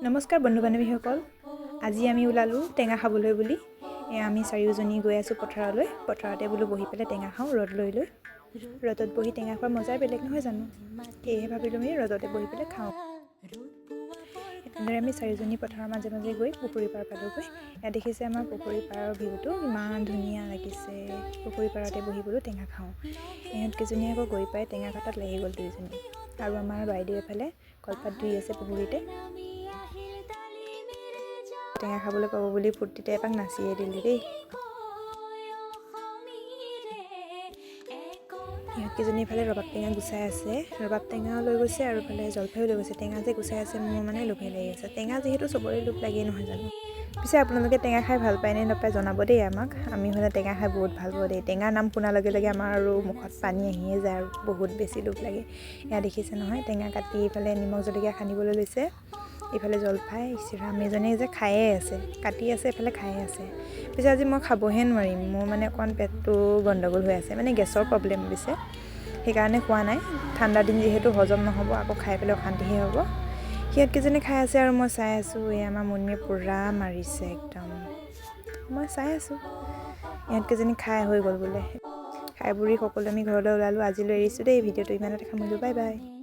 নমস্কাৰ বন্ধু বান্ধৱীসকল, আজি আমি ওলালোঁ টেঙা খাবলৈ বুলি। আমি চাৰিওজনী গৈ আছোঁ পথাৰলৈ। পথাৰতে বোলো বহি পেলাই টেঙা খাওঁ ৰ'দ লৈ লৈ। ৰ'দত বহি টেঙা খোৱাৰ মজাই বেলেগ নহয় জানো? সেয়েহে ভাবিলোঁ আমি ৰ'দতে বহি পেলাই খাওঁ। এনেদৰে আমি চাৰিওজনী পথাৰৰ মাজে মাজে গৈ পুখুৰী পাৰ পালোঁগৈ। ইয়াত দেখিছে আমাৰ পুখুৰী পাৰৰ ভিউটো ইমান ধুনীয়া লাগিছে। পুখুৰী পাৰতে বহি বোলো টেঙা খাওঁ। ইহঁতকেইজনী আকৌ গৈ পাই টেঙা কটাত লাগি গ'ল দুইজনী। আৰু আমাৰ বাইদেউ এফালে কলপাত ধুই আছে পুখুৰীতে। টেঙা খাবলৈ পাব বুলি ফূৰ্তিতে এপাক নাচিয়ে দিলে দেই। ইহঁতকেইজনী ইফালে ৰবাব টেঙা গুচাই আছে। ৰবাব টেঙাও লৈ গৈছে আৰু ইফালে জলফাইও লৈ গৈছে। টেঙা যে গুচাই আছে মোৰ মানে লোভে লাগি আছে। টেঙা যিহেতু চবৰে লোভ লাগেই নহয় জানো? পিছে আপোনালোকে টেঙা খাই ভাল পায় নে নাপায় জনাব দেই আমাক। আমি হ'লে টেঙা খাই বহুত ভাল পাওঁ দেই। টেঙাৰ নাম শুনাৰ লগে লগে আমাৰ আৰু মুখত পানী আহিয়ে যায় আৰু বহুত বেছি লোভ লাগে। এয়া দেখিছে নহয়, টেঙা কাটি ইফালে নিমখ জলকীয়া সানিবলৈ লৈছে। ইফালে জলফাই ইচিৰাম এজনীয়ে যে খায়ে আছে, কাটি আছে এফালে খায়ে আছে। পিছে আজি মই খাবহে নোৱাৰিম, মোৰ মানে অকণ পেটটো গণ্ডগোল হৈ আছে, মানে গেছৰ প্ৰব্লেম দিছে। সেইকাৰণে খোৱা নাই। ঠাণ্ডা দিন যিহেতু হজম নহ'ব, আকৌ খাই পেলাই অশান্তিহে হ'ব। সিহঁতকেইজনী খাই আছে আৰু মই চাই আছোঁ। এই আমাৰ মুন্মীয়ে পূৰা মাৰিছে একদম। মই চাই আছোঁ। ইহঁতকেইজনী খাই হৈ গ'ল বোলে। খাই বুৰি সকলো আমি ঘৰলৈ ওলালোঁ। আজিলৈ এৰিছোঁ দেই ভিডিঅ'টো ইমানতে সামৰিলোঁ। Bye bye.